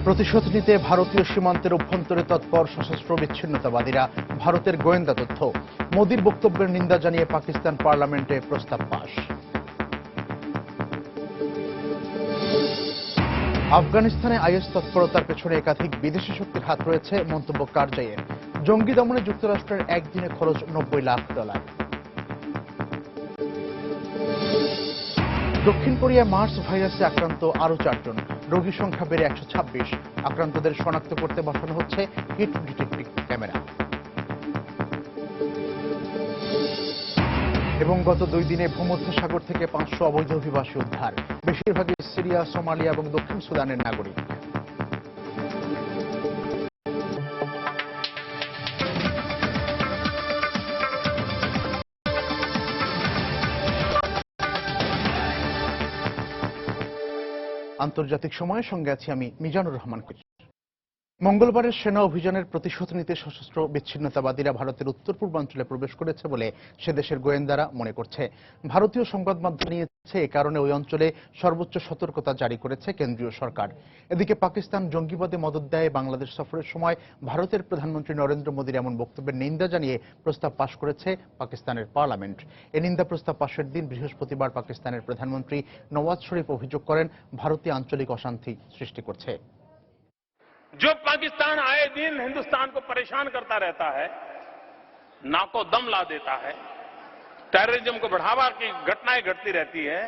প্রতিশোধ নিতে ভারতীয় সীমান্তের অভ্যন্তরে তৎপর সশস্ত্র বিচ্ছিন্নতাবাদীরা ভারতের গোয়েন্দা তথ্য। মোদির বক্তব্যের নিন্দা জানিয়ে পাকিস্তান পার্লামেন্টে প্রস্তাব পাস। আফগানিস্তানে আইএস তৎপরতার পেছনে একাধিক বিদেশি শক্তির হাত রয়েছে মন্তব্য কারজাইয়ের। জঙ্গি দমনে যুক্তরাষ্ট্রের একদিনে খরচ $90 লাখ। দক্ষিণ কোরিয়ায় মার্স ভাইরাসে আক্রান্ত আরও 4 জন, রোগী সংখ্যা বেড়ে 126। আক্রান্তদের শনাক্ত করতে বসানো হচ্ছে হিট ডিটেকটিভ ক্যামেরা। এবং গত 2 দিনে ভূমধ্যসাগর থেকে 500 অবৈধ অভিবাসী উদ্ধার, বেশিরভাগই সিরিয়া, সোমালিয়া এবং দক্ষিণ সুদানের নাগরিক। আন্তর্জাতিক সময়ের সঙ্গে আছি আমি মিজানুর রহমান। মঙ্গলবারের সেনা অভিযানের প্রতিশোধ নিতে সশস্ত্র বিচ্ছিন্নতাবাদীরা ভারতের উত্তর পূর্বাঞ্চলে প্রবেশ করেছে বলে সে দেশের গোয়েন্দারা মনে করছে। ভারতীয় সংবাদ মাধ্যম জানিয়েছে এ কারণে ওই অঞ্চলে সর্বোচ্চ সতর্কতা জারি করেছে কেন্দ্রীয় সরকার। এদিকে পাকিস্তান জঙ্গিবাদে মদদ দেয় বাংলাদেশ সফরের সময় ভারতের প্রধানমন্ত্রী নরেন্দ্র মোদীর এমন বক্তব্যের নিন্দা জানিয়ে প্রস্তাব পাশ করেছে পাকিস্তানের পার্লামেন্ট। এ নিন্দা প্রস্তাব পাশের দিন বৃহস্পতিবার পাকিস্তানের প্রধানমন্ত্রী নওয়াজ শরীফ অভিযোগ করেন ভারতীয় আঞ্চলিক অশান্তি সৃষ্টি করছে। जो पाकिस्तान आए दिन हिंदुस्तान को परेशान करता रहता है, नाको दम ला देता है, टेररिज्म को बढ़ावा की घटनाएं घटती रहती है।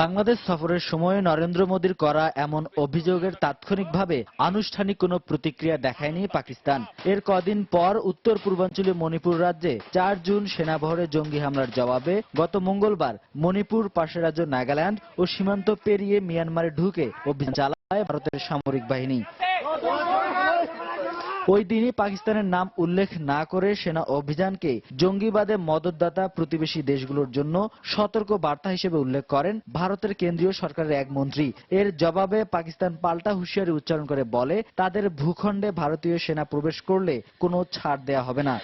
বাংলাদেশ সফরের সময় নরেন্দ্র মোদীর করা এমন অভিযোগের তাৎক্ষণিকভাবে আনুষ্ঠানিক কোনো প্রতিক্রিয়া দেখায়নি পাকিস্তান। এর কদিন পর উত্তর পূর্বাঞ্চলীয় মণিপুর রাজ্যে 4 জুন সেনাবহরে জঙ্গি হামলার জবাবে গত মঙ্গলবার মণিপুর, পাশের রাজ্য নাগাল্যান্ড ও সীমান্ত পেরিয়ে মিয়ানমারে ঢুকে অভিযান চালায় ভারতের সামরিক বাহিনী। ওই দিনই পাকিস্তানের নাম উল্লেখ না করে সেনা অভিযানকে জঙ্গিবাদে মদতদাতা প্রতিবেশী দেশগুলোর জন্য সতর্ক বার্তা হিসেবে উল্লেখ করেন ভারতের কেন্দ্রীয় সরকারের এক মন্ত্রী। এর জবাবে পাকিস্তান পাল্টা হুঁশিয়ারি উচ্চারণ করে বলে, তাদের ভূখণ্ডে ভারতীয় সেনা প্রবেশ করলে কোনো ছাড় দেয়া হবে না।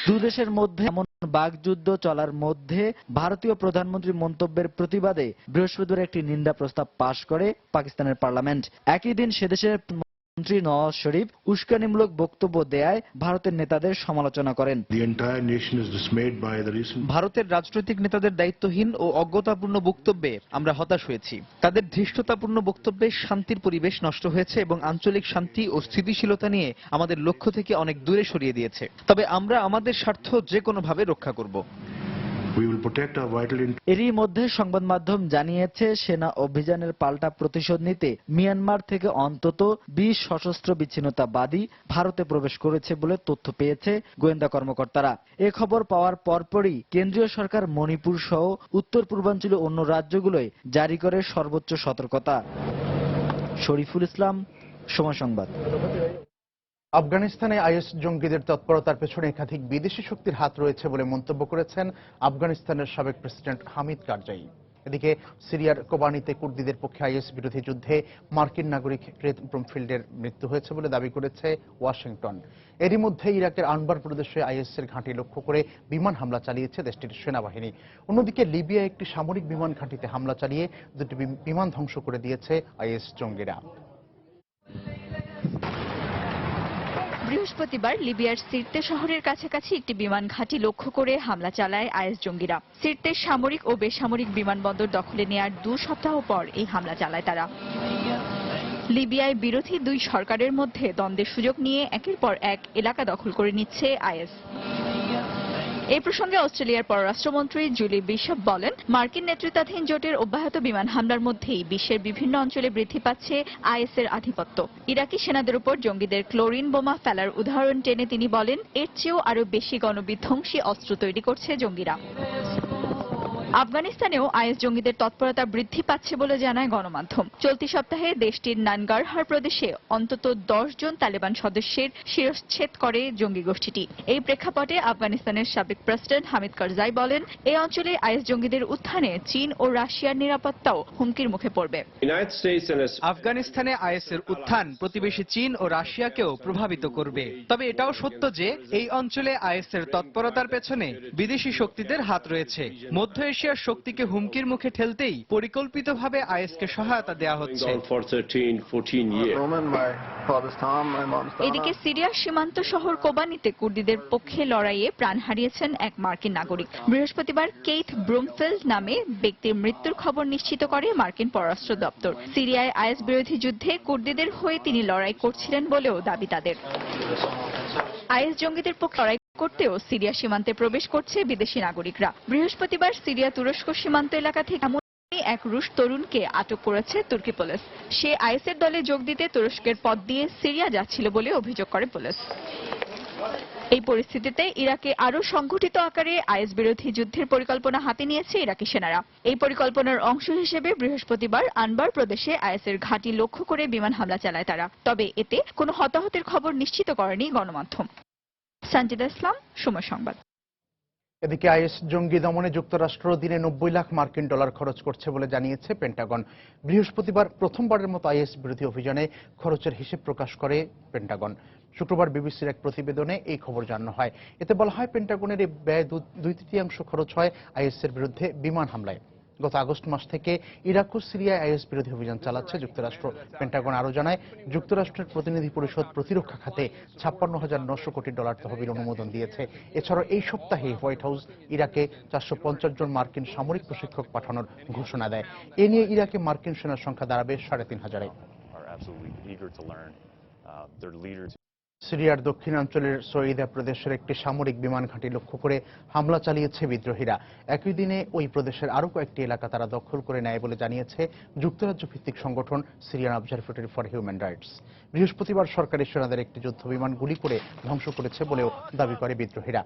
দুদেশের মধ্যে এমন বাকযুদ্ধ চলার মধ্যে ভারতীয় প্রধানমন্ত্রীর মন্তব্যের প্রতিবাদে বৃহস্পতিবার একটি নিন্দা প্রস্তাব পাশ করে পাকিস্তানের পার্লামেন্ট। একই দিন সেদেশের মন্ত্রী নওয়াজ শরীফ উস্কানিমূলক বক্তব্য দেয়ায় ভারতের নেতাদের সমালোচনা করেন। ভারতের রাজনৈতিক নেতাদের দায়িত্বহীন ও অজ্ঞতাপূর্ণ বক্তব্যে আমরা হতাশ হয়েছি। তাদের ধৃষ্টতাপূর্ণ বক্তব্যে শান্তির পরিবেশ নষ্ট হয়েছে এবং আঞ্চলিক শান্তি ও স্থিতিশীলতা নিয়ে আমাদের লক্ষ্য থেকে অনেক দূরে সরিয়ে দিয়েছে। তবে আমরা আমাদের স্বার্থ যে কোনোভাবে রক্ষা করব। এরই মধ্যে সংবাদ মাধ্যম জানিয়েছে সেনা অভিযানের পাল্টা প্রতিশোধ নিতে মিয়ানমার থেকে অন্তত 20 সশস্ত্র বিচ্ছিন্নতাবাদী ভারতে প্রবেশ করেছে বলে তথ্য পেয়েছে গোয়েন্দা কর্মকর্তারা। এ খবর পাওয়ার পরপরই কেন্দ্রীয় সরকার মণিপুর সহ উত্তর পূর্বাঞ্চলীয় অন্য রাজ্যগুলোয় জারি করে সর্বোচ্চ সতর্কতা। শরীফুল ইসলাম, সময় সংবাদ। আফগানিস্তানে আইএস জঙ্গিদের তৎপরতার পেছনে একাধিক বিদেশি শক্তির হাত রয়েছে বলে মন্তব্য করেছেন আফগানিস্তানের সাবেক প্রেসিডেন্ট হামিদ কারজাই। এদিকে সিরিয়ার কোবানিতে কুর্দিদের পক্ষে আইএস বিরোধী যুদ্ধে মার্কিন নাগরিক রেদ ব্রুমফিল্ডের মৃত্যু হয়েছে বলে দাবি করেছে ওয়াশিংটন। এরই মধ্যে ইরাকের আনবার প্রদেশে আইএসের ঘাঁটি লক্ষ্য করে বিমান হামলা চালিয়েছে দেশটির সেনাবাহিনী। অন্যদিকে লিবিয়ায় একটি সামরিক বিমান ঘাঁটিতে হামলা চালিয়ে 2টি বিমান ধ্বংস করে দিয়েছে আইএস জঙ্গিরা। বৃহস্পতিবার লিবিয়ার সিরতে শহরের কাছাকাছি একটি বিমান ঘাঁটি লক্ষ্য করে হামলা চালায় আইএস জঙ্গিরা। সিরতের সামরিক ও বেসামরিক বিমানবন্দর দখলে নেয়ার 2 সপ্তাহ পর এই হামলা চালায় তারা। লিবিয়ায় বিরোধী 2 সরকারের মধ্যে দ্বন্দ্বের সুযোগ নিয়ে একের পর এক এলাকা দখল করে নিচ্ছে আইএস। এই প্রসঙ্গে অস্ট্রেলিয়ার পররাষ্ট্রমন্ত্রী জুলি বিশপ বলেন, মার্কিন নেতৃত্বাধীন জোটের অব্যাহত বিমান হামলার মধ্যেই বিশ্বের বিভিন্ন অঞ্চলে বৃদ্ধি পাচ্ছে আইএসের আধিপত্য। ইরাকি সেনাদের উপর জঙ্গিদের ক্লোরিন বোমা ফেলার উদাহরণ টেনে তিনি বলেন, এর চেয়েও আরো বেশি গণবিধ্বংসী অস্ত্র তৈরি করছে জঙ্গিরা। আফগানিস্তানেও আইএস জঙ্গিদের তৎপরতা বৃদ্ধি পাচ্ছে বলে জানায় গণমাধ্যম। চলতি সপ্তাহে দেশটির নানগারহার প্রদেশে অন্তত 10 জন তালেবান সদস্যের শিরশ্ছেদ করে জঙ্গি গোষ্ঠীটি। এই প্রেক্ষাপটে আফগানিস্তানের সাবেক প্রেসিডেন্ট হামিদ কারজাই বলেন, এই অঞ্চলে আইএস জঙ্গিদের উত্থানে চীন ও রাশিয়ার নিরাপত্তাও হুমকির মুখে পড়বে। আফগানিস্তানে আইএসের উত্থান প্রতিবেশী চীন ও রাশিয়াকেও প্রভাবিত করবে। তবে এটাও সত্য যে এই অঞ্চলে আইএসের তৎপরতার পেছনে বিদেশি শক্তিদের হাত রয়েছে। মধ্য রাশিয়ার শক্তিকে হুমকির মুখে ঠেলতেই পরিকল্পিতভাবে আইএসকে সহায়তা দেওয়া হচ্ছে। for 13-14 years. এদিকে সিরিয়ার সীমান্ত শহর কোবানিতে কুর্দিদের পক্ষে লড়াইয়ে প্রাণ হারিয়েছেন এক মার্কিন নাগরিক। বৃহস্পতিবার কেইথ ব্রুমফেল্ড নামে ব্যক্তির মৃত্যুর খবর নিশ্চিত করে মার্কিন পররাষ্ট্র দপ্তর। সিরিয়ায় আইএস বিরোধী যুদ্ধে কুর্দিদের হয়ে তিনি লড়াই করছিলেন বলেও দাবি তাদের। আইএস জঙ্গিদের পক্ষে লড়াই করতেও সিরিয়া সীমান্তে প্রবেশ করছে বিদেশি নাগরিকরা। বৃহস্পতিবার সিরিয়া তুরস্ক সীমান্ত এলাকা থেকে এক রুশ তরুণকে আটক করেছে তুর্কি পুলিশ। সে আইএসের দলে যোগ দিতে তুরস্কের পথ দিয়ে সিরিয়া যাচ্ছিল বলে অভিযোগ করে পুলিশ। এই পরিস্থিতিতে ইরাকে আরো সংগঠিত আকারে আইএস বিরোধী যুদ্ধের পরিকল্পনা হাতে নিয়েছে ইরাকি সেনারা। এই পরিকল্পনার অংশ হিসেবে বৃহস্পতিবার আনবার প্রদেশে আইএসের ঘাঁটি লক্ষ্য করে বিমান হামলা চালায় তারা। তবে এতে কোনো হতাহতের খবর নিশ্চিত করেনি গণমাধ্যম। সঞ্জিদা ইসলাম, সময় সংবাদ। এদিকে আইএস জঙ্গি দমনে যুক্তরাষ্ট্র দিনে 90 লাখ মার্কিন ডলার খরচ করছে বলে জানিয়েছে পেন্টাগন। বৃহস্পতিবার প্রথমবারের মতো আইএস বিরোধী অভিযানে খরচের হিসেব প্রকাশ করে পেন্টাগন। শুক্রবার বিবিসির এক প্রতিবেদনে এই খবর জানানো হয়। এতে বলা হয়, পেন্টাগনের এই ব্যয় 2/3 খরচ হয় আইএসের বিরুদ্ধে বিমান হামলায়। গত আগস্ট মাস থেকে ইরাক ও সিরিয়ায় আইএস বিরোধী অভিযান চালাচ্ছে যুক্তরাষ্ট্র। পেন্টাগন আরও জানায়, যুক্তরাষ্ট্রের প্রতিনিধি পরিষদ প্রতিরক্ষা খাতে 56,900 কোটি ডলার তহবিল অনুমোদন দিয়েছে। এছাড়াও এই সপ্তাহে হোয়াইট হাউস ইরাকে 450 জন মার্কিন সামরিক প্রশিক্ষক পাঠানোর ঘোষণা দেয়। এ নিয়ে ইরাকে মার্কিন সেনার সংখ্যা দাঁড়াবে 3,500-এ। সিরিয়ার দক্ষিণাঞ্চলের সৈয়দা প্রদেশের একটি সামরিক বিমান ঘাঁটি লক্ষ্য করে হামলা চালিয়েছে বিদ্রোহীরা। একই দিনে ওই প্রদেশের আরও কয়েকটি এলাকা তারা দখল করে নেয় বলে জানিয়েছে যুক্তরাজ্য ভিত্তিক সংগঠন Syrian observatory for human rights. বৃহস্পতিবার সরকারি সেনাদের একটি যুদ্ধ বিমান গুলি করে ধ্বংস করেছে বলেও দাবি করে বিদ্রোহীরা।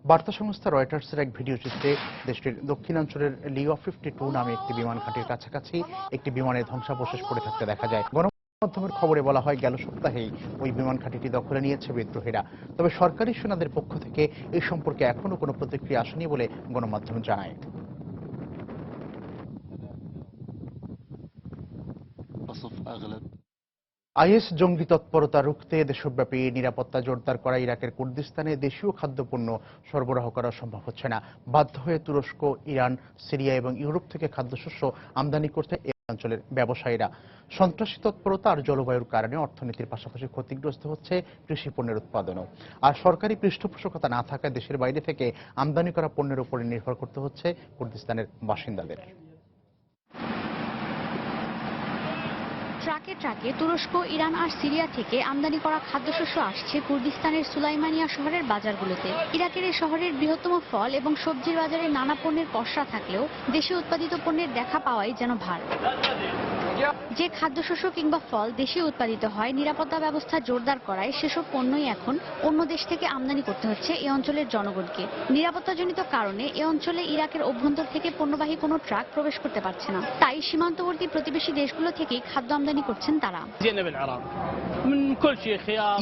বার্তা সংস্থা রয়টার্সের এক ভিডিও চিত্রে দেশটির দক্ষিণাঞ্চলের লিও 52 নামে একটি বিমান ঘাঁটির কাছাকাছি একটি বিমানের ধ্বংসাবশেষ পড়ে থাকতে দেখা যায়। গণমাধ্যমের খবরে বলা হয়, গেল সপ্তাহেই ওই বিমান ঘাঁটিটি দখলে নিয়েছে বিদ্রোহীরা। তবে সরকারি সেনাদের পক্ষ থেকে এই সম্পর্কে এখনো কোনো প্রতিক্রিয়া আসেনি বলে গণমাধ্যম জানায়। আইএস জঙ্গি তৎপরতা রুখতে দেশব্যাপী নিরাপত্তা জোরদার করা ইরাকের কুর্দিস্তানে দেশীয় খাদ্যপণ্য সরবরাহ করা সম্ভব হচ্ছে না। বাধ্য হয়ে তুরস্ক, ইরান, সিরিয়া এবং ইউরোপ থেকে খাদ্যশস্য আমদানি করতে এই অঞ্চলের ব্যবসায়ীরা। সন্ত্রাসী তৎপরতা আর জলবায়ুর কারণে অর্থনীতির পাশাপাশি ক্ষতিগ্রস্ত হচ্ছে কৃষি পণ্যের উৎপাদনও। আর সরকারি পৃষ্ঠপোষকতা না থাকায় দেশের বাইরে থেকে আমদানি করা পণ্যের উপরে নির্ভর করতে হচ্ছে কুর্দিস্তানের বাসিন্দাদের। ট্রাকে ট্রাকে তুরস্ক, ইরান আর সিরিয়া থেকে আমদানি করা খাদ্যশস্য আসছে কুর্দিস্তানের সুলাইমানিয়া শহরের বাজারগুলোতে। ইরাকের এই শহরের বৃহত্তম ফল এবং সবজির বাজারে নানা পণ্যের পসরা থাকলেও দেশে উৎপাদিত পণ্যের দেখা পাওয়াই যেন ভার। যে খাদ্যশস্য কিংবা ফল দেশে উৎপাদিত হয়, নিরাপত্তা ব্যবস্থা জোরদার করায় সেসব পণ্যই এখন অন্য দেশ থেকে আমদানি করতে হচ্ছে এ অঞ্চলের জনগণকে। নিরাপত্তাজনিত কারণে এ অঞ্চলে ইরাকের অভ্যন্তর থেকে পণ্যবাহী কোনো ট্রাক প্রবেশ করতে পারছে না। তাই সীমান্তবর্তী প্রতিবেশী দেশগুলো থেকেই খাদ্য আমদানি করছেন তারা।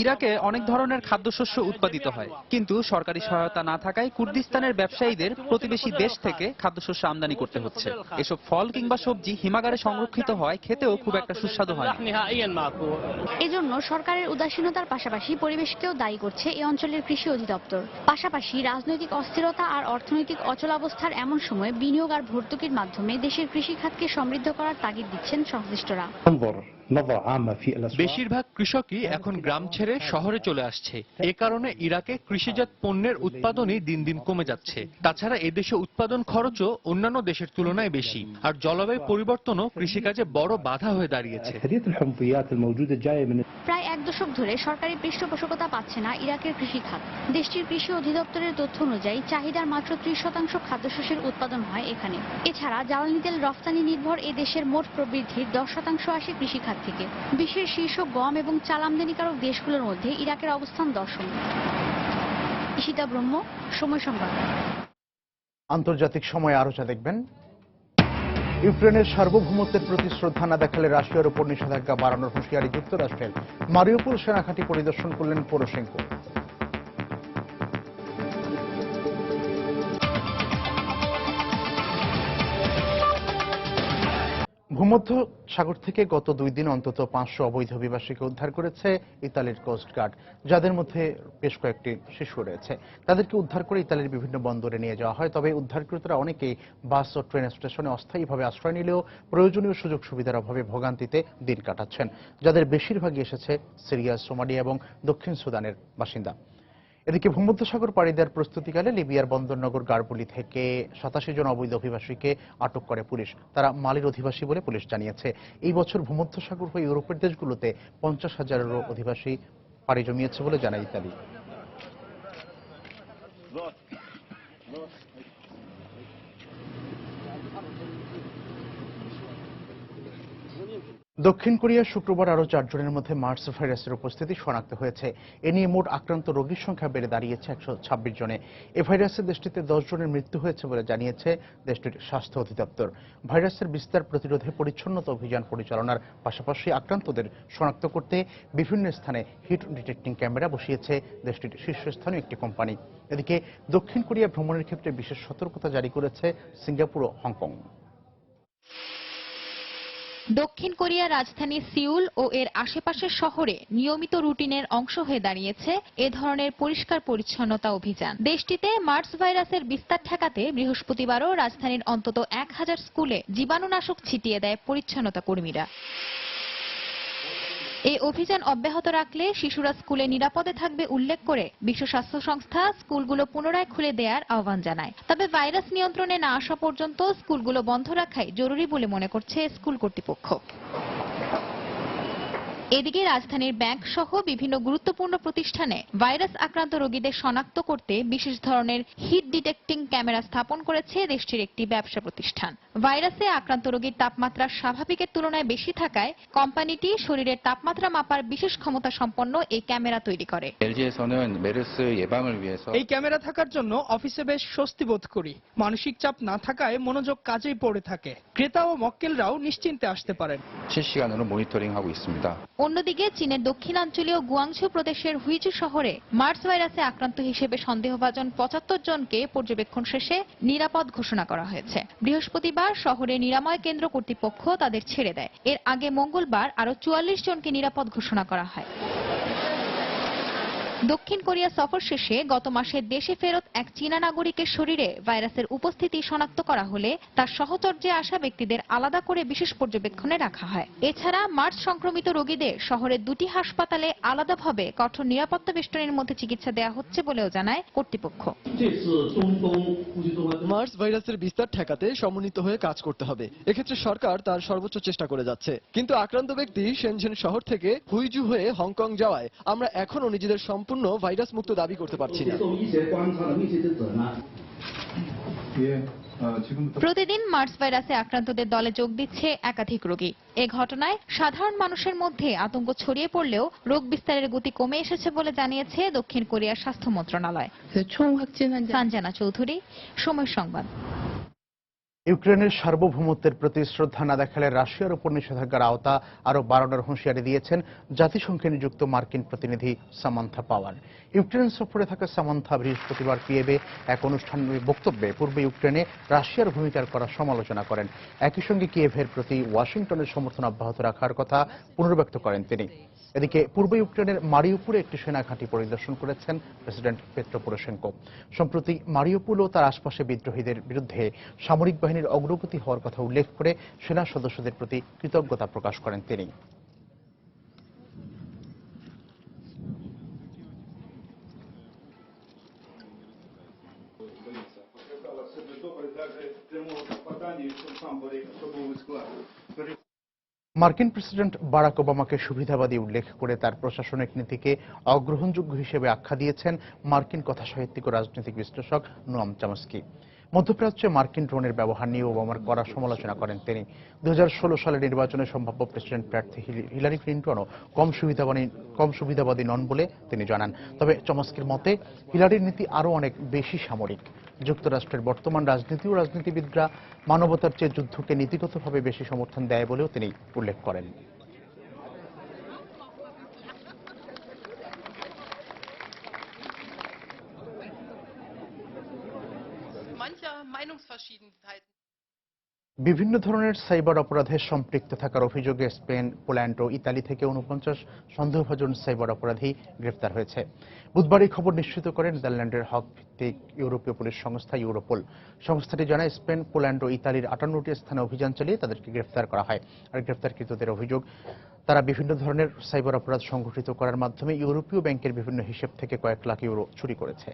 ইরাকে অনেক ধরনের খাদ্যশস্য উৎপাদিত হয়, কিন্তু সরকারি সহায়তা না থাকায় কুর্দিস্তানের ব্যবসায়ীদের প্রতিবেশী দেশ থেকে খাদ্যশস্য আমদানি করতে হচ্ছে। এসব ফল কিংবা সবজি হিমাগারে সংরক্ষিত হয়, খেতেও খুব একটা সুস্বাদু হয়। এজন্য সরকারের উদাসীনতার পাশাপাশি পরিবেশকেও দায়ী করছে এ অঞ্চলের কৃষি অধিদপ্তর। পাশাপাশি রাজনৈতিক অস্থিরতা আর অর্থনৈতিক অচলাবস্থার এমন সময় বিনিয়োগ আর ভর্তুকির মাধ্যমে দেশের কৃষি খাতকে সমৃদ্ধ করার তাগিদ দিচ্ছেন সংশ্লিষ্টরা। বেশিরভাগ কৃষকই এখন গ্রাম ছেড়ে শহরে চলে আসছে। এ কারণে ইরাকে কৃষিজাত পণ্যের উৎপাদনই দিন দিন কমে যাচ্ছে। তাছাড়া এদেশে উৎপাদন খরচও অন্যান্য দেশের তুলনায় বেশি, আর জলবায়ু পরিবর্তনও কৃষিকাজে বড় বাধা হয়ে দাঁড়িয়েছে। প্রায় এক দশক ধরে সরকারি পৃষ্ঠপোষকতা পাচ্ছে না ইরাকের কৃষি খাত। দেশটির কৃষি অধিদপ্তরের তথ্য অনুযায়ী চাহিদার মাত্র 30% খাদ্যশস্যের উৎপাদন হয় এখানে। এছাড়া জ্বালানি তেল রফতানি নির্ভর এ দেশের মোট প্রবৃদ্ধির 10% আসে কৃষি খাত থেকে। বিশ্বের শীর্ষ গম এবং চাল আমদানিকারক দেশগুলোর মধ্যে ইরাকের অবস্থান 10ম। ঈশিতা ব্রহ্ম, সময় সংবাদ। আন্তর্জাতিক সময় আরো যা দেখবেন, ইউক্রেনের সার্বভৌমত্বের প্রতি শ্রদ্ধা না দেখালে রাশিয়ার উপর নিষেধাজ্ঞা বাড়ানোর হুঁশিয়ারি যুক্তরাষ্ট্রের। মারিউপোল সেনাঘাঁটি পরিদর্শন করলেন পোরোশেঙ্কো। ভূমধ্য সাগর থেকে গত 2 দিন অন্তত 500 অবৈধ অভিবাসীকে উদ্ধার করেছে ইতালির কোস্ট গার্ড, যাদের মধ্যে বেশ কয়েকটি শিশু রয়েছে। তাদেরকে উদ্ধার করে ইতালির বিভিন্ন বন্দরে নিয়ে যাওয়া হয়। তবে উদ্ধারকৃতরা অনেকেই বাস ও ট্রেন স্টেশনে অস্থায়ীভাবে আশ্রয় নিলেও প্রয়োজনীয় সুযোগ সুবিধার অভাবে ভোগান্তিতে দিন কাটাচ্ছেন, যাদের বেশিরভাগই এসেছে সিরিয়া, সোমালিয়া এবং দক্ষিণ সুদানের বাসিন্দা। এদিকে ভূমধ্যসাগর পাড়ি দেওয়ার প্রস্তুতিকালে লিবিয়ার বন্দরনগর গারবুলি থেকে 87 জন অবৈধ অভিবাসীকে আটক করে পুলিশ। তারা মালির অধিবাসী বলে পুলিশ জানিয়েছে। এই বছর ভূমধ্যসাগর হয়ে ইউরোপের দেশগুলোতে 50,000-এরও অধিবাসী পাড়ি জমিয়েছে বলে জানায় ইতালি। দক্ষিণ কোরিয়ার শুক্রবার আরও 4 জনের মধ্যে মার্স ভাইরাসের উপস্থিতি শনাক্ত হয়েছে। এ নিয়ে মোট আক্রান্ত রোগীর সংখ্যা বেড়ে দাঁড়িয়েছে 126 জনে। এ ভাইরাসে দেশটিতে 10 জনের মৃত্যু হয়েছে বলে জানিয়েছে দেশটির স্বাস্থ্য অধিদপ্তর। ভাইরাসের বিস্তার প্রতিরোধে পরিচ্ছন্নতা অভিযান পরিচালনার পাশাপাশি আক্রান্তদের শনাক্ত করতে বিভিন্ন স্থানে হিট ডিটেক্টিং ক্যামেরা বসিয়েছে দেশটির শীর্ষস্থানীয় একটি কোম্পানি। এদিকে দক্ষিণ কোরিয়া ভ্রমণের ক্ষেত্রে বিশেষ সতর্কতা জারি করেছে সিঙ্গাপুর ও হংকং। দক্ষিণ কোরিয়ার রাজধানী সিউল ও এর আশেপাশের শহরে নিয়মিত রুটিনের অংশ হয়ে দাঁড়িয়েছে এ ধরনের পরিষ্কার পরিচ্ছন্নতা অভিযান। দেশটিতে মার্স ভাইরাসের বিস্তার ঠেকাতে বৃহস্পতিবারও রাজধানীর অন্তত 1000 স্কুলে জীবাণুনাশক ছিটিয়ে দেয় পরিচ্ছন্নতা কর্মীরা। এই অভিযান অব্যাহত রাখলে শিশুরা স্কুলে নিরাপদে থাকবে উল্লেখ করে বিশ্ব স্বাস্থ্য সংস্থা স্কুলগুলো পুনরায় খুলে দেওয়ার আহ্বান জানায়। তবে ভাইরাস নিয়ন্ত্রণে না আসা পর্যন্ত স্কুলগুলো বন্ধ রাখাই জরুরি বলে মনে করছে স্কুল কর্তৃপক্ষ। এদিকে রাজধানীর ব্যাংক সহ বিভিন্ন গুরুত্বপূর্ণ প্রতিষ্ঠানে ভাইরাস আক্রান্ত রোগীদের শনাক্ত করতে বিশেষ ধরনের হিট ডিটেক্টিং ক্যামেরা স্থাপন করেছে দেশটির একটি ব্যবসা প্রতিষ্ঠান। ভাইরাসে আক্রান্ত রোগীর তাপমাত্রা স্বাভাবিকের তুলনায় বেশি থাকায় কোম্পানিটি শরীরের তাপমাত্রা মাপার বিশেষ ক্ষমতা সম্পন্ন এই ক্যামেরা তৈরি করে। এই ক্যামেরা থাকার জন্য অফিসে বেশ স্বস্তি বোধ করি। মানসিক চাপ না থাকায় মনোযোগ কাজেই পড়ে থাকে। ক্রেতা ও মক্কেলরাও নিশ্চিন্তে আসতে পারেন। অন্যদিকে চীনের দক্ষিণাঞ্চলীয় গুয়াংঝু প্রদেশের হুইজু শহরে মার্স ভাইরাসে আক্রান্ত হিসেবে সন্দেহভাজন 75 জনকে পর্যবেক্ষণ শেষে নিরাপদ ঘোষণা করা হয়েছে। বৃহস্পতিবার শহরে নিরাময় কেন্দ্র কর্তৃপক্ষ তাদের ছেড়ে দেয়। এর আগে মঙ্গলবার আরও 44 জনকে নিরাপদ ঘোষণা করা হয়। দক্ষিণ কোরিয়া সফর শেষে গত মাসে দেশে ফেরত এক চীনা নাগরিকের শরীরে ভাইরাসের উপস্থিতি শনাক্ত করা হলে তার সহচর্যে আসা ব্যক্তিদের আলাদা করে বিশেষ পর্যবেক্ষণে রাখা হয়। এছাড়া মার্স সংক্রমিত রোগীদের শহরের 2টি হাসপাতালে আলাদাভাবে কঠোর নিরাপত্তা বেষ্টনীর মধ্যে চিকিৎসা দেওয়া হচ্ছে বলেও জানায় কর্তৃপক্ষ। মার্স ভাইরাসের বিস্তার ঠেকাতে সমন্বিত হয়ে কাজ করতে হবে। এক্ষেত্রে সরকার তার সর্বোচ্চ চেষ্টা করে যাচ্ছে। কিন্তু আক্রান্ত ব্যক্তি শেনঝেন শহর থেকে হুইজু হয়ে হংকং যাওয়ায় আমরা এখনো নিজেদের সম্পূর্ণ ভাইরাস মুক্ত দাবি করতে পারছি না। প্রতিদিন মার্স ভাইরাসে আক্রান্তদের দলে যোগ দিচ্ছে একাধিক রোগী। এ ঘটনায় সাধারণ মানুষের মধ্যে আতঙ্ক ছড়িয়ে পড়লেও রোগ বিস্তারের গতি কমে এসেছে বলে জানিয়েছে দক্ষিণ কোরিয়ার স্বাস্থ্য মন্ত্রণালয়। সঞ্জনা চৌধুরী, সময় সংবাদ। ইউক্রেনের সার্বভৌমত্বের প্রতি শ্রদ্ধা না দেখালে রাশিয়ার উপর নিষেধাজ্ঞার আওতা আরও বাড়ানোর হুঁশিয়ারি দিয়েছেন জাতিসংঘে নিযুক্ত মার্কিন প্রতিনিধি সামান্থা পাওয়ার। ইউক্রেন সফরে থাকা সামান্থা বৃহস্পতিবার কিয়েভে এক অনুষ্ঠানের বক্তব্যে পূর্ব ইউক্রেনে রাশিয়ার ভূমিকার করা সমালোচনা করেন। একই সঙ্গে কিয়েভের প্রতি ওয়াশিংটনের সমর্থন অব্যাহত রাখার কথা পুনর্ব্যক্ত করেন তিনি। এদিকে পূর্ব ইউক্রেনের মারিউপুলে একটি সেনা ঘাঁটি পরিদর্শন করেছেন প্রেসিডেন্ট পেট্রো পোরোশেঙ্কো। সম্প্রতি মারিউপুল ও তার আশপাশে বিদ্রোহীদের বিরুদ্ধে সামরিক বাহিনীর অগ্রগতি হওয়ার কথা উল্লেখ করে সেনা সদস্যদের প্রতি কৃতজ্ঞতা প্রকাশ করেন তিনি। মার্কিন প্রেসিডেন্ট বারাক ওবামাকে সুবিধাবাদী উল্লেখ করে তার প্রশাসনিক নীতিকে অগ্রহণযোগ্য হিসেবে আখ্যা দিয়েছেন মার্কিন কথাসাহিত্যিক ও রাজনৈতিক বিশ্লেষক নোয়াম চমস্কি। মধ্যপ্রাচ্যে মার্কিন ড্রোনের ব্যবহার নিয়ে ওবামার কড়া সমালোচনা করেন তিনি। 2016 সালের নির্বাচনে সম্ভাব্য প্রেসিডেন্ট প্রার্থী হিলারি ক্লিন্টনও কম সুবিধাবাদী নন বলে তিনি জানান। তবে চমস্কির মতে হিলারির নীতি আরও অনেক বেশি সামরিক। যুক্তরাষ্ট্রের বর্তমান রাজনীতি ও রাজনীতিবিদরা মানবতার চেয়ে যুদ্ধকে নীতিগতভাবে বেশি সমর্থন দেয় বলেও তিনি উল্লেখ করেন। Mancher Meinungsverschiedenheiten বিভিন্ন ধরনের সাইবার অপরাধে সম্পৃক্ত থাকার অভিযোগে স্পেন, পোল্যান্ড ও ইতালি থেকে ৪৯ সন্দেহভাজন সাইবার অপরাধী গ্রেফতার হয়েছে। বুধবার এই খবর নিশ্চিত করে নেদারল্যান্ডের হক ভিত্তিক ইউরোপীয় পুলিশ সংস্থা ইউরোপোল। সংস্থাটি জানায়, স্পেন, পোল্যান্ড ও ইতালির ৫৮টি স্থানে অভিযান চালিয়ে তাদেরকে গ্রেফতার করা হয়। আর গ্রেফতারকৃতদের অভিযোগ, তারা বিভিন্ন ধরনের সাইবার অপরাধ সংগঠিত করার মাধ্যমে ইউরোপীয় ব্যাংকের বিভিন্ন হিসেব থেকে কয়েক লাখ ইউরো চুরি করেছে।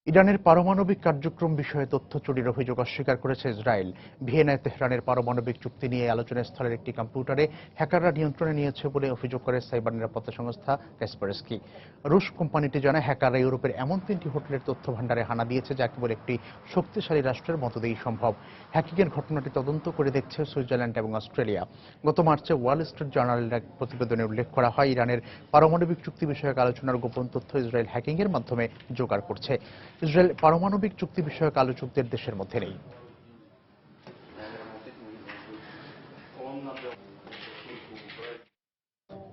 ইরানের পারমাণবিক কার্যক্রম বিষয়ে তথ্য চুরির অভিযোগ অস্বীকার করেছে ইসরায়েল। ভিয়েনায় তেহরানের পারমাণবিক চুক্তি নিয়ে আলোচনা স্থলের একটি কম্পিউটারে হ্যাকাররা নিয়ন্ত্রণে নিয়েছে বলে অভিযোগ করে সাইবার নিরাপত্তা সংস্থা কাসপারস্কি। রুশ কোম্পানিটি জানায়, হ্যাকাররা ইউরোপের এমন 3টি হোটেলের তথ্য ভাণ্ডারে হানা দিয়েছে যা কেবল একটি শক্তিশালী রাষ্ট্রের মতোই সম্ভব। হ্যাকিংয়ের ঘটনাটি তদন্ত করে দেখছে সুইজারল্যান্ড এবং অস্ট্রেলিয়া। গত মার্চে ওয়াল স্ট্রিট জার্নালের এক প্রতিবেদনে উল্লেখ করা হয়, ইরানের পারমাণবিক চুক্তি বিষয়ক আলোচনার গোপন তথ্য ইসরায়েল হ্যাকিংয়ের মাধ্যমে জোগাড় করছে। ইসরায়েল পারমাণবিক চুক্তি বিষয়ক আলোচকদের দেশের মধ্যে নেই।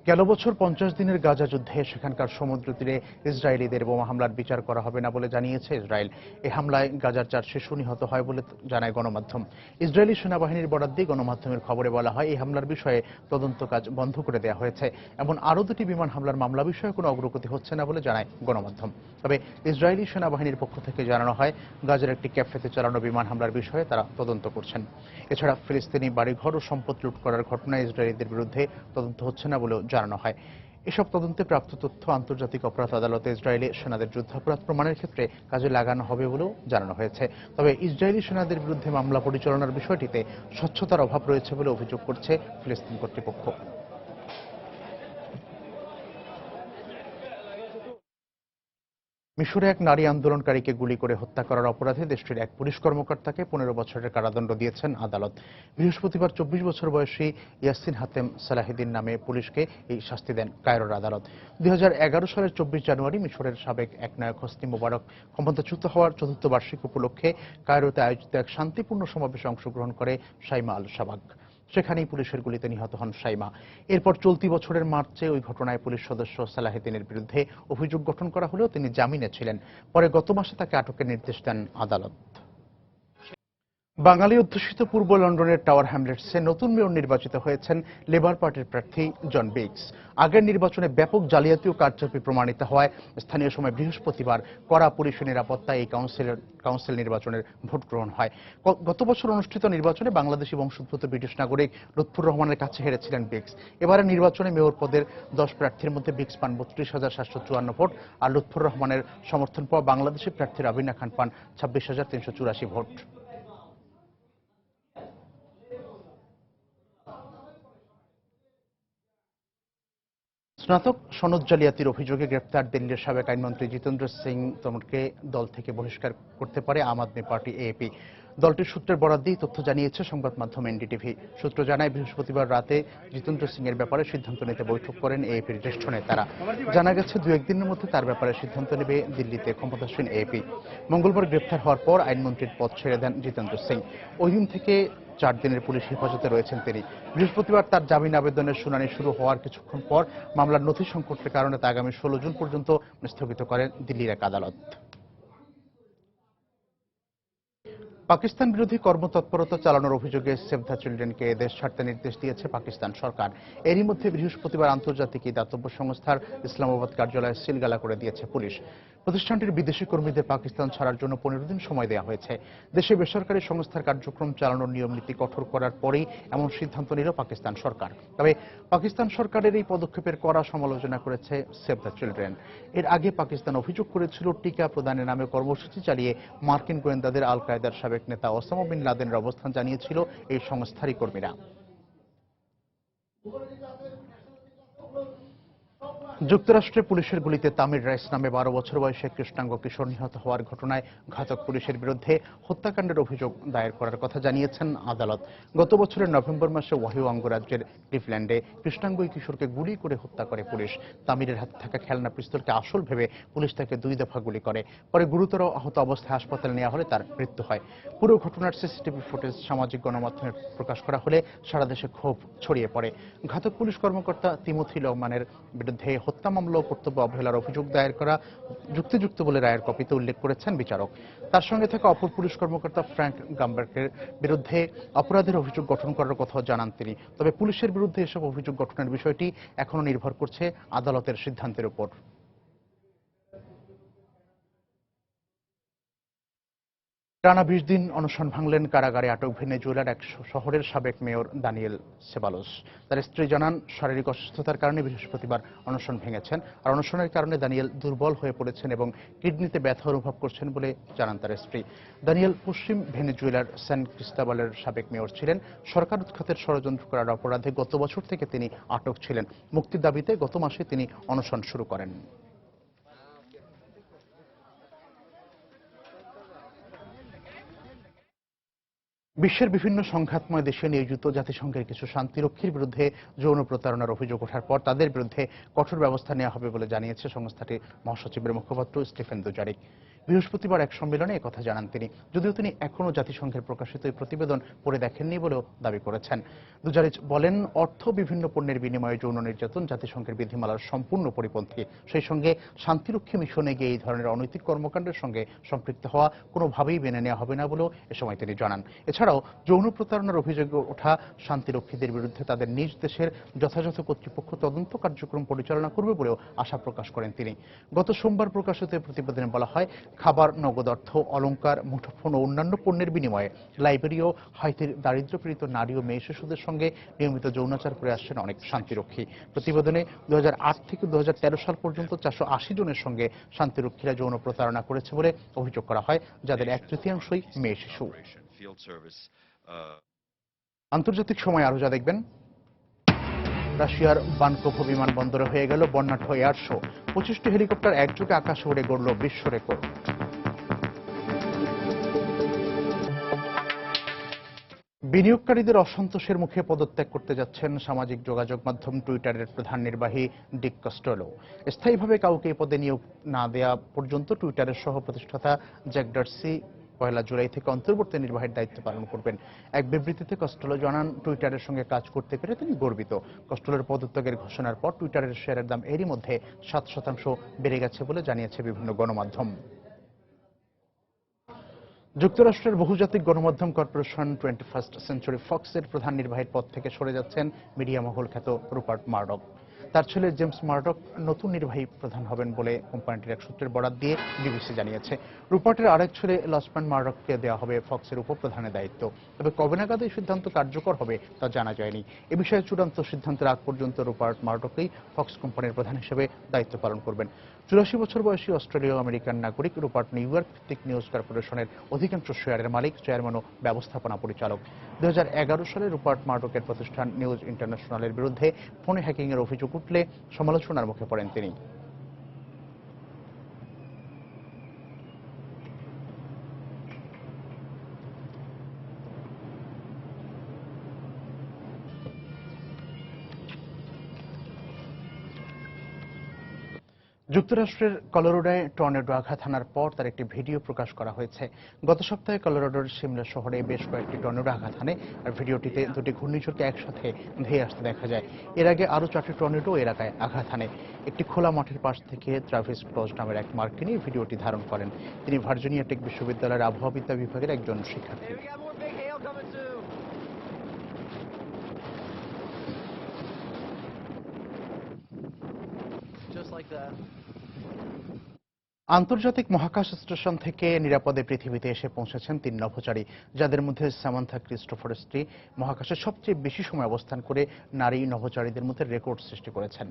গেল বছর 50 দিনের গাজা যুদ্ধে সেখানকার সমুদ্র তীরে ইসরায়েলিদের বোমা হামলার বিচার করা হবে না বলে জানিয়েছে ইসরায়েল। এই হামলায় গাজার 4 শিশু নিহত হয় বলে জানায় গণমাধ্যম। ইসরায়েলি সেনাবাহিনীর বরাত দিয়ে গণমাধ্যমের খবরে বলা হয়, এই হামলার বিষয়ে তদন্ত কাজ বন্ধ করে দেওয়া হয়েছে। এমন আরও 2টি বিমান হামলার মামলা বিষয়ে কোনো অগ্রগতি হচ্ছে না বলে জানায় গণমাধ্যম। তবে ইসরায়েলি সেনাবাহিনীর পক্ষ থেকে জানানো হয়, গাজার একটি ক্যাফেতে চালানো বিমান হামলার বিষয়ে তারা তদন্ত করছেন। এছাড়া ফিলিস্তিনি বাড়িঘর ও সম্পদ লুট করার ঘটনায় ইসরায়েলিদের বিরুদ্ধে তদন্ত হচ্ছে না বলেও জানানো হয়। এসব তদন্তে প্রাপ্ত তথ্য আন্তর্জাতিক অপরাধ আদালতে ইসরায়েলি সেনাদের যুদ্ধাপরাধ প্রমাণের ক্ষেত্রে কাজে লাগানো হবে বলেও জানানো হয়েছে। তবে ইসরায়েলি সেনাদের বিরুদ্ধে মামলা পরিচালনার বিষয়টিতে স্বচ্ছতার অভাব রয়েছে বলে অভিযোগ করছে ফিলিস্তিন কর্তৃপক্ষ। মিশরে এক নারী আন্দোলনকারীকে গুলি করে হত্যা করার অপরাধে দেশটির এক পুলিশ কর্মকর্তাকে 15 বছরের কারাদণ্ড দিয়েছেন আদালত। বৃহস্পতিবার 24 বছর বয়সী ইয়াসিন হাতেম সালাহিদ্দিন নামে পুলিশকে এই শাস্তি দেন কায়রোর আদালত। 2011 সালের 24 জানুয়ারি মিশরের সাবেক একনায়ক হোসনি মোবারক ক্ষমতাচ্যুত হওয়ার 4র্থ বার্ষিকী উপলক্ষে কায়রোতে আয়োজিত এক শান্তিপূর্ণ সমাবেশে অংশগ্রহণ করে শাইমা আল শাবাগ। সেখানেই পুলিশের গুলিতে নিহত হন শাইমা। এরপর চলতি বছরের মার্চে ওই ঘটনায় পুলিশ সদস্য সালাহিদ্দিনের বিরুদ্ধে অভিযোগ গঠন করা হলেও তিনি জামিনে ছিলেন। পরে গত মাসে তাকে আটকের নির্দেশ দেন আদালত। বাঙালি অধ্যুষিত পূর্ব লন্ডনের টাওয়ার হ্যামলেটসে নতুন মেয়র নির্বাচিত হয়েছেন লেবার পার্টির প্রার্থী জন বিগস। আগের নির্বাচনে ব্যাপক জালিয়াতি ও কারচুপি প্রমাণিত হওয়ায় স্থানীয় সময় বৃহস্পতিবার কড়া পুলিশের নিরাপত্তায় এই কাউন্সিল নির্বাচনের ভোট গ্রহণ হয়। গত বছর অনুষ্ঠিত নির্বাচনে বাংলাদেশি বংশোদ্ভূত ব্রিটিশ নাগরিক লুৎফুর রহমানের কাছে হেরেছিলেন বিগস। এবারের নির্বাচনে মেয়র পদের 10 প্রার্থীর মধ্যে বিগস পান 32,754 ভোট, আর লুৎফুর রহমানের সমর্থন পাওয়া বাংলাদেশি প্রার্থী রাবিনা খান পান 26,384 ভোট। স্নাতক সনদ জালিয়াতির অভিযোগে গ্রেপ্তার দিল্লির সাবেক আইনমন্ত্রী জিতেন্দ্র সিং তোমরকে দল থেকে বহিষ্কার করতে পারে আম আদমি পার্টি এএপি। দলটির সূত্রের বরাত দিয়ে তথ্য জানিয়েছে সংবাদ মাধ্যম এনডিটিভি। সূত্র জানায়, বৃহস্পতিবার রাতে জিতেন্দ্র সিং এর ব্যাপারে সিদ্ধান্ত নিতে বৈঠক করেন এএপির জ্যেষ্ঠ নেতারা। জানা গেছে 2-1 দিনের মধ্যে তার ব্যাপারে সিদ্ধান্ত নেবে দিল্লিতে ক্ষমতাসীন এএপি। মঙ্গলবার গ্রেপ্তার হওয়ার পর আইনমন্ত্রীর পদ ছেড়ে দেন জিতেন্দ্র সিং। ওই দিন থেকে 4 দিনের পুলিশ হেফাজতে রয়েছেন তিনি। বৃহস্পতিবার তার জামিন আবেদনের শুনানি শুরু হওয়ার কিছুক্ষণ পর মামলার নথি সংকটের কারণে তা আগামী 16 জুন পর্যন্ত স্থগিত করেন দিল্লির এক আদালত। পাকিস্তান বিরোধী কর্মতৎপরতা চালানোর অভিযোগে সেভ দ্য চিলড্রেনকে দেশ ছাড়তে নির্দেশ দিয়েছে পাকিস্তান সরকার। এরই মধ্যে বৃহস্পতিবার আন্তর্জাতিক এই দাতব্য সংস্থার ইসলামাবাদ কার্যালয়ে সিলগালা করে দিয়েছে পুলিশ। প্রতিষ্ঠানটির বিদেশি কর্মীদের পাকিস্তান ছাড়ার জন্য 15 দিন সময় দেওয়া হয়েছে। দেশে বেসরকারি সংস্থার কার্যক্রম চালানোর নিয়ম নীতি কঠোর করার পরেই এমন সিদ্ধান্ত নিল পাকিস্তান সরকার। তবে পাকিস্তান সরকারের এই পদক্ষেপের কড়া সমালোচনা করেছে সেভ দ্য চিলড্রেন। এর আগে পাকিস্তান অভিযোগ করেছিল, টিকা প্রদানের নামে কর্মসূচি চালিয়ে মার্কিন গোয়েন্দাদের আল কায়েদার সাবেক নেতা ওসামা বিন লাদেনের অবস্থান জানিয়েছিল এই সংস্থারই কর্মীরা। যুক্তরাষ্ট্রে পুলিশের গুলিতে তামির রাইস নামে 12 বছর বয়সী কৃষ্ণাঙ্গ কিশোর নিহত হওয়ার ঘটনায় ঘাতক পুলিশের বিরুদ্ধে হত্যাকাণ্ডের অভিযোগ দায়ের করার কথা জানিয়েছেন আদালত। গত বছরের নভেম্বর মাসে ওহাইও অঙ্গরাজ্যের ক্লিভল্যান্ডে কৃষ্ণাঙ্গ এই কিশোরকে গুলি করে হত্যা করে পুলিশ। তামিরের হাতে থাকা খেলনা পিস্তলকে আসল ভেবে পুলিশ তাকে 2 দফা গুলি করে। পরে গুরুতর আহত অবস্থায় হাসপাতালে নেওয়া হলে তার মৃত্যু হয়। পুরো ঘটনার সিসিটিভি ফুটেজ সামাজিক গণমাধ্যমে প্রকাশ করা হলে সারা দেশে ক্ষোভ ছড়িয়ে পড়ে। ঘাতক পুলিশ কর্মকর্তা তিমোথি লমানের বিরুদ্ধে হত্যা মামলা ও কর্তব্য অবহেলার অভিযোগ দায়ের করা যুক্তিযুক্ত বলে রায়ের কপিতে উল্লেখ করেছেন বিচারক। তার সঙ্গে থাকা অপর পুলিশ কর্মকর্তা ফ্র্যাঙ্ক গাম্বার্কের বিরুদ্ধে অপরাধের অভিযোগ গঠন করার কথাও জানান তিনি। তবে পুলিশের বিরুদ্ধে এসব অভিযোগ গঠনের বিষয়টি এখনো নির্ভর করছে আদালতের সিদ্ধান্তের উপর। টানা 20 দিন অনশন ভাঙলেন কারাগারে আটক ভেনেজুয়েলার এক শহরের সাবেক মেয়র দানিয়েল সেবালোস। তার স্ত্রী জানান, শারীরিক অসুস্থতার কারণে বৃহস্পতিবার অনশন ভেঙেছেন। আর অনশনের কারণে দানিয়েল দুর্বল হয়ে পড়েছেন এবং কিডনিতে ব্যথা অনুভব করছেন বলে জানান তার স্ত্রী। দানিয়েল পশ্চিম ভেনেজুয়েলার সান ক্রিস্টোবালের সাবেক মেয়র ছিলেন। সরকার উৎখাতের ষড়যন্ত্র করার অপরাধে গত বছর থেকে তিনি আটক ছিলেন। মুক্তির দাবিতে গত মাসে তিনি অনশন শুরু করেন। বিশ্বের বিভিন্ন সংঘাতময় দেশে নিয়োজিত জাতিসংঘের কিছু শান্তিরক্ষীর বিরুদ্ধে যৌন প্রতারণার অভিযোগ ওঠার পর তাদের বিরুদ্ধে কঠোর ব্যবস্থা নেওয়া হবে বলে জানিয়েছে সংস্থাটির মহাসচিবের মুখপাত্র স্টিফেন দুজারিক। বৃহস্পতিবার এক সম্মেলনে একথা জানান তিনি, যদিও তিনি এখনও জাতিসংঘের প্রকাশিত এই প্রতিবেদন পড়ে দেখেননি বলেও দাবি করেছেন। দুজারিক বলেন, অর্থ বিভিন্ন পণ্যের বিনিময়ে যৌন নির্যাতন জাতিসংঘের বিধিমালার সম্পূর্ণ পরিপন্থী। সেই সঙ্গে শান্তিরক্ষী মিশনে গিয়ে এই ধরনের অনৈতিক কর্মকাণ্ডের সঙ্গে সম্পৃক্ত হওয়া কোনোভাবেই মেনে নেওয়া হবে না বলেও এ সময় তিনি জানান। এছাড়াও যৌন প্রতারণার অভিযোগে ওঠা শান্তিরক্ষীদের বিরুদ্ধে তাদের নিজ দেশের যথাযথ কর্তৃপক্ষ তদন্ত কার্যক্রম পরিচালনা করবে বলেও আশা প্রকাশ করেন তিনি। গত সোমবার প্রকাশিত প্রতিবেদনে বলা হয়, খাবার, নগদ অর্থ, অলংকার, মুঠোফোন ও অন্যান্য পণ্যের বিনিময়ে লাইবেরিয়া ও হাইতির দারিদ্র্যপীড়িত নারী ও মেয়ে শিশুদের সঙ্গে নিয়মিত যৌনাচার করে আসছেন অনেক শান্তিরক্ষী। প্রতিবেদনে 2008 থেকে 2013 সাল পর্যন্ত 480 জনের সঙ্গে শান্তিরক্ষীরা যৌন প্রতারণা করেছে বলে অভিযোগ করা হয়, যাদের 1/3 মেয়ে শিশু। আন্তর্জাতিক সময় আরো যা দেখবেন, রাশিয়ার বানকোভো বিমানবন্দরে হয়ে গেল বর্ণাঢ্য এয়ার শো। 25টি হেলিকপ্টার একযোগে আকাশে উড়ে গড়ল বিশ্ব রেকর্ড। বিনিয়োগকারীদের অসন্তোষের মুখে পদত্যাগ করতে যাচ্ছেন সামাজিক যোগাযোগ মাধ্যম টুইটারের প্রধান নির্বাহী ডিক কস্টেলো। স্থায়ীভাবে কাউকে এই পদে নিয়োগ না দেওয়া পর্যন্ত টুইটারের সহ প্রতিষ্ঠাতা জ্যাক ডর্সি 1 জুলাই থেকে অন্তর্বর্তী নির্বাহীর দায়িত্ব পালন করবেন। এক বিবৃতিতে কস্টেলো জানান, টুইটারের সঙ্গে কাজ করতে পেরে তিনি গর্বিত। কস্টেলোর পদত্যাগের ঘোষণার পর টুইটারের শেয়ারের দাম এরই মধ্যে 7% বেড়ে গেছে বলে জানিয়েছে বিভিন্ন গণমাধ্যম। যুক্তরাষ্ট্রের বহুজাতিক গণমাধ্যম কর্পোরেশন 21st সেঞ্চুরি ফক্সের প্রধান নির্বাহীর পদ থেকে সরে যাচ্ছেন মিডিয়া মহল খ্যাত রুপার্ট মার্ডক। তার ছেলে জেমস মার্ডক নতুন নির্বাহী প্রধান হবেন বলে কোম্পানিটির এক সূত্রের বরাত দিয়ে বিবিসি জানিয়েছে। রুপার্টের আরেক ছেলে লসম্যান মার্ডককে দেওয়া হবে ফক্সের উপপ্রধানের দায়িত্ব। তবে কবে নাগাদ এই সিদ্ধান্ত কার্যকর হবে তা জানা যায়নি। এ বিষয়ে চূড়ান্ত সিদ্ধান্তের আগ পর্যন্ত রুপার্ট মার্ডকই ফক্স কোম্পানির প্রধান হিসেবে দায়িত্ব পালন করবেন। 84 বছর বয়সী অস্ট্রেলীয় আমেরিকান নাগরিক রুপার্ট নিউ ইয়র্ক ভিত্তিক নিউজ কর্পোরেশনের অধিকাংশ শেয়ারের মালিক, চেয়ারম্যান ও ব্যবস্থাপনা পরিচালক। 2011 সালে রুপার্ট মার্ডকের প্রতিষ্ঠান নিউজ ইন্টারন্যাশনালের বিরুদ্ধে ফোনে হ্যাকিংয়ের অভিযোগ উঠলে সমালোচনার মুখে পড়েন তিনি। যুক্তরাষ্ট্রের কলোরাডোয় টর্নেডো আঘাত হানার পর তার একটি ভিডিও প্রকাশ করা হয়েছে। গত সপ্তাহে কলোরাডোর সিমলা শহরে বেশ কয়েকটি টর্নেডো আঘাত হানে, আর ভিডিওটিতে দুটি ঘূর্ণিঝড়কে একসাথে ধেয়ে আসতে দেখা যায়। এর আগে আরও 4টি টর্নেডো এলাকায় আঘাত হানে। একটি খোলা মাঠের পাশ থেকে ট্রাভিস ক্লজ নামের এক মার্কিনী ভিডিওটি ধারণ করেন। তিনি ভার্জিনিয়া টেক বিশ্ববিদ্যালয়ের আবহাওয়াবিদ্যা বিভাগের একজন শিক্ষার্থী। আন্তর্জাতিক মহাকাশ স্টেশন থেকে নিরাপদে পৃথিবীতে এসে পৌঁছেছেন 3 নভোচারী, যাদের মধ্যে সামান্থা ক্রিস্টোফার স্ত্রী মহাকাশে সবচেয়ে বেশি সময় অবস্থান করে নারী নভোচারীদের মধ্যে রেকর্ড সৃষ্টি করেছেন।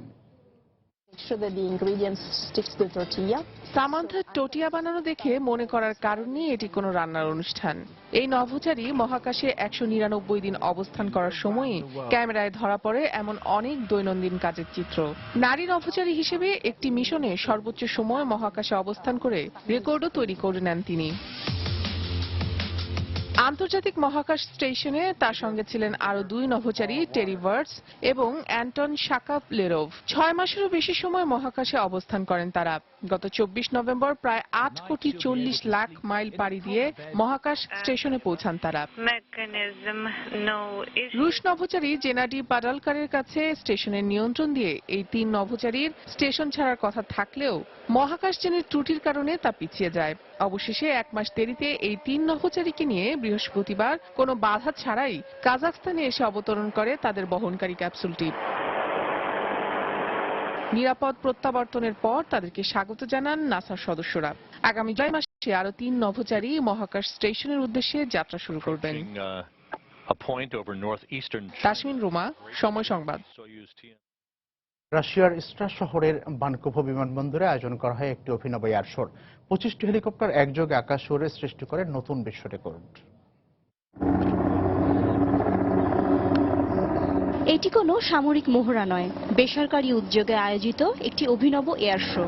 সামান্থার টোটিয়া বানানো দেখে মনে করার কারণ নেই এটি কোনো রান্নার অনুষ্ঠান। এই নভোচারী মহাকাশে 199 দিন অবস্থান করার সময়ই ক্যামেরায় ধরা পড়ে এমন অনেক দৈনন্দিন কাজের চিত্র। নারী নভোচারী হিসেবে একটি মিশনে সর্বোচ্চ সময় মহাকাশে অবস্থান করে রেকর্ডও তৈরি করে নেন তিনি। আন্তর্জাতিক মহাকাশ স্টেশনে তার সঙ্গে ছিলেন আরো 2 নভোচারী, টেরি ভার্টস এবং অ্যান্টন শাকাপলেরভ। 6 মাসেরও বেশি সময় মহাকাশে অবস্থান করেন তারা। গত 24 নভেম্বর প্রায় 8,40,00,000 মাইল পাড়ি দিয়ে মহাকাশ স্টেশনে পৌঁছান তারা। রুশ নভোচারী জেনাডি পাডালকারের কাছে স্টেশনের নিয়ন্ত্রণ দিয়ে এই 3 নভোচারীর স্টেশন ছাড়ার কথা থাকলেও মহাকাশযানের ত্রুটির কারণে তা পিছিয়ে যায়। অবশেষে 1 মাস দেরিতে এই 3 নভোচারীকে নিয়ে বৃহস্পতিবার কোনো বাধা ছাড়াই কাজাখস্তানে এসে অবতরণ করে তাদের বহনকারী ক্যাপসুলটি। নিরাপদ প্রত্যাবর্তনের পর তাদেরকে স্বাগত জানান নাসার সদস্যরা। আগামী জুলাই মাসে আরো 3 নভোচারী মহাকাশ স্টেশনের উদ্দেশ্যে যাত্রা শুরু করবেন। তাসমিন রোমা, সময় সংবাদ। রাশিয়ার ইস্ট্রা শহরের বানকোভো বিমানবন্দরে আয়োজন করা হয় একটি অভিনব এয়ার শোর। 25টি হেলিকপ্টার একযোগে আকাশ উড়ে সৃষ্টি করে নতুন বিশ্ব রেকর্ড। এটি কোনো সামরিক মহড়া নয়, বেসরকারি উদ্যোগে আয়োজিত একটি অভিনব এয়ার শো।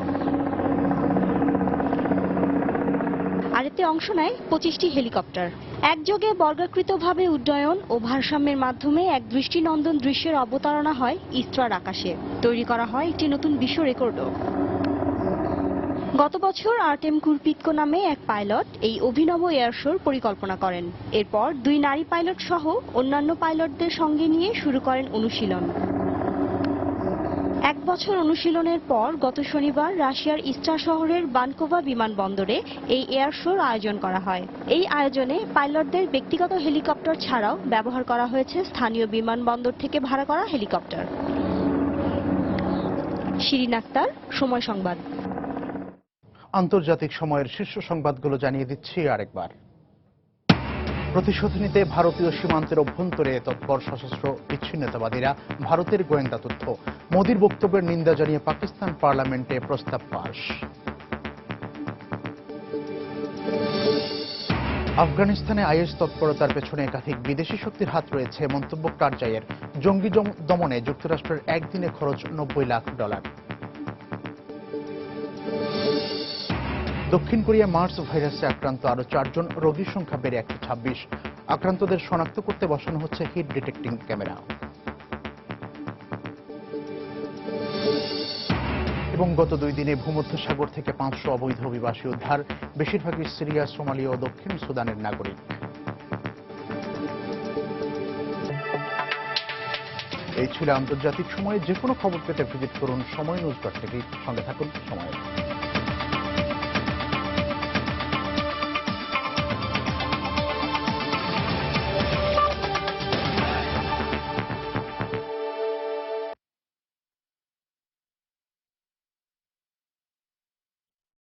আর এতে অংশ নেয় 25টি হেলিকপ্টার। একযোগে বর্গাকৃতভাবে উড্ডয়ন ও ভারসাম্যের মাধ্যমে এক দৃষ্টিনন্দন দৃশ্যের অবতারণা হয় ইস্ট্রার আকাশে। তৈরি করা হয় একটি নতুন বিশ্ব রেকর্ডও। গত বছর আর্টেম কুরপিতকো নামে এক পাইলট এই অভিনব এয়ার শোর পরিকল্পনা করেন। এরপর 2 নারী পাইলট সহ অন্যান্য পাইলটদের সঙ্গে নিয়ে শুরু করেন অনুশীলন। 1 বছর অনুশীলনের পর গত শনিবার রাশিয়ার ইস্ট্রা শহরের বানকোভা বিমানবন্দরে এই এয়ার শোর আয়োজন করা হয়। এই আয়োজনে পাইলটদের ব্যক্তিগত হেলিকপ্টার ছাড়াও ব্যবহার করা হয়েছে স্থানীয় বিমানবন্দর থেকে ভাড়া করা হেলিকপ্টার। শিরিন আক্তার, সময় সংবাদ। আন্তর্জাতিক সময়ের শীর্ষ সংবাদগুলো জানিয়ে দিচ্ছি আরেকবার। প্রতিশোধ নিতে ভারতীয় সীমান্তের অভ্যন্তরে তৎপর সশস্ত্র বিচ্ছিন্নতাবাদীরা ভারতের গোয়েন্দা তথ্য। মোদির বক্তব্যের নিন্দা জানিয়ে পাকিস্তান পার্লামেন্টে প্রস্তাব পাস। আফগানিস্তানে আইএস তৎপরতার পেছনে একাধিক বিদেশি শক্তির হাত রয়েছে মন্তব্য কারজাইয়ের। জঙ্গি দমনে যুক্তরাষ্ট্রের একদিনে খরচ $90 লাখ। দক্ষিণ কোরিয়া মার্স ভাইরাসে আক্রান্ত আরো 4 জন, রোগীর সংখ্যা বেড়ে 126। আক্রান্তদের শনাক্ত করতে বসানো হচ্ছে হিট ডিটেক্টিং ক্যামেরা। এবং গত 2 দিনে ভূমধ্যসাগর থেকে 500 অবৈধ অভিবাসী উদ্ধার, বেশিরভাগই সিরিয়া, সোমালিয়া ও দক্ষিণ সুদানের নাগরিক। এই ছিল আন্তর্জাতিক সময়ে। যে কোনো খবর পেতে ভিজিট করুন সময় নিউজ.tv। সঙ্গে থাকুন সময়।